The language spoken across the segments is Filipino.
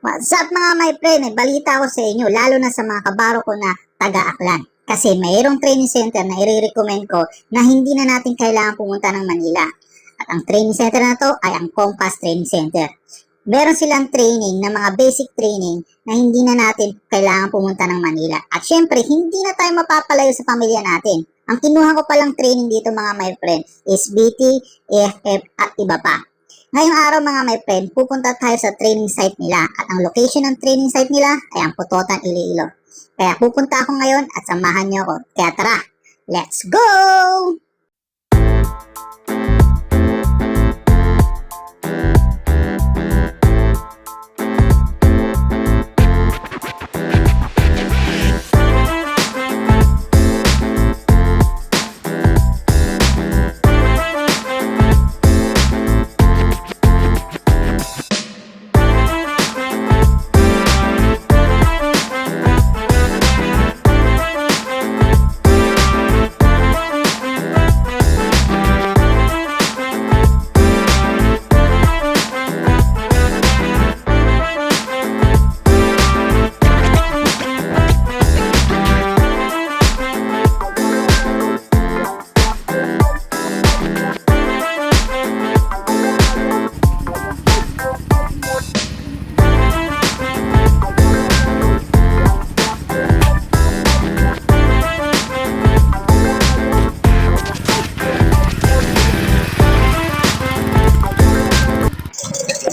What's up mga my friend? May balita ko sa inyo, lalo na sa mga kabaro ko na taga-Aklan. Kasi mayroong training center na i-recommend ko na hindi na natin kailangan pumunta ng Manila. At ang training center na to ay ang Compass Training Center. Meron silang training na mga basic training na hindi na natin kailangan pumunta ng Manila. At syempre, hindi na tayo mapapalayo sa pamilya natin. Ang kinuha ko palang training dito mga my friend is BT, AFF at iba pa. Ngayong araw mga my friend, pupunta tayo sa training site nila at ang location ng training site nila ay ang Putotan, Iloilo. Kaya pupunta ako ngayon at samahan niyo ako. Kaya tara, let's go!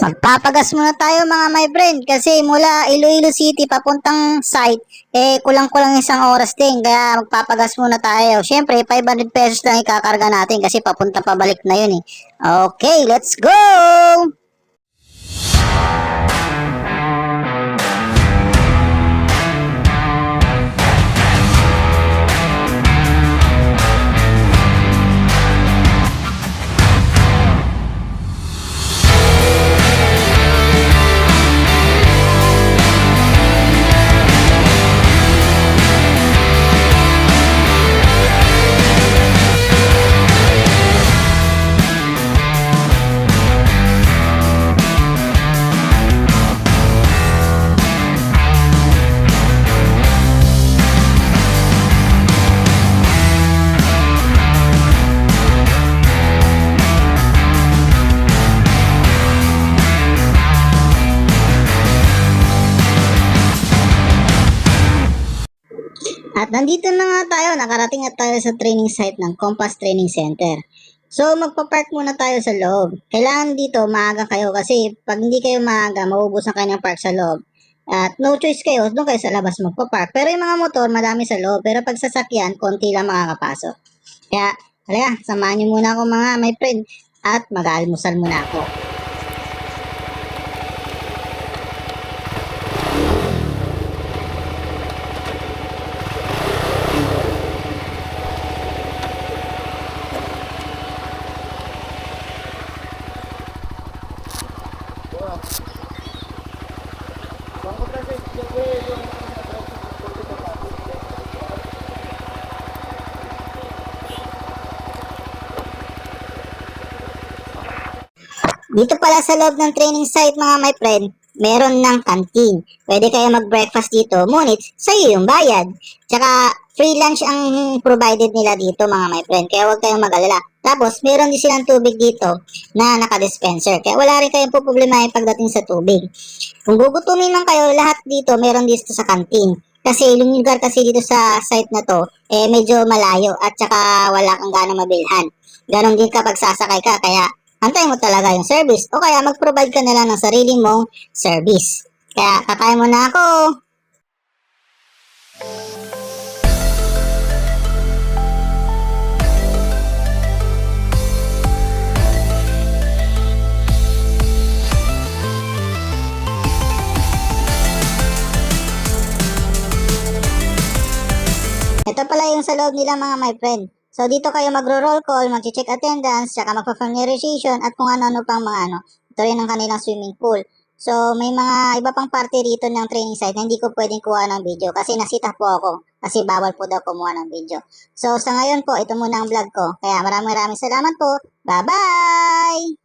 Magpapagas muna tayo mga my friend kasi mula Iloilo City papuntang site kulang-kulang isang oras din kaya magpapagas muna tayo. Syempre 500 pesos lang ikakarga natin kasi papunta pabalik na yun eh. Okay, let's go! At nandito na nga tayo, nakarating na tayo sa training site ng Compass Training Center. So magpa-park muna tayo sa loob. Kailangan dito maaga kayo kasi pag hindi kayo maaga, mauubos na kayo ng park sa loob. At no choice kayo, doon kayo sa labas magpa-park. Pero yung mga motor, madami sa loob. Pero pag sasakyan, konti lang makakapasok. Kaya, halika, samahan niyo muna ako mga my friend at mag-almusal muna ako. Dito pala sa loob ng training site mga my friend, meron ng canteen. Pwede kayo mag-breakfast dito, ngunit sa'yo yung bayad. Tsaka free lunch ang provided nila dito mga my friend, kaya huwag kayong mag-alala. Tapos meron din silang tubig dito na naka-dispenser, kaya wala rin kayong problemahin pagdating sa tubig. Kung gugutumin man kayo, lahat dito meron dito sa canteen. Kasi yung lugar kasi dito sa site na to, medyo malayo at tsaka wala kang gana mabilhan. Ganon din kapag sasakay ka, kaya antayin mo talaga yung service o kaya mag-provide ka na lang ng sarili mong service. Kaya kakain mo na ako. Ito pala yung sa loob nila mga my friend. So dito kayo magro-roll call, mag-check attendance, tsaka magpa-familiarization at kung ano-ano pang mga ano. Ito rin ang kanilang swimming pool. So may mga iba pang parte rito ng training site na hindi ko pwedeng kuha ng video kasi nasita po ako. Kasi bawal po daw kumuha ng video. So sa ngayon po, ito muna ang vlog ko. Kaya maraming salamat po. Bye-bye!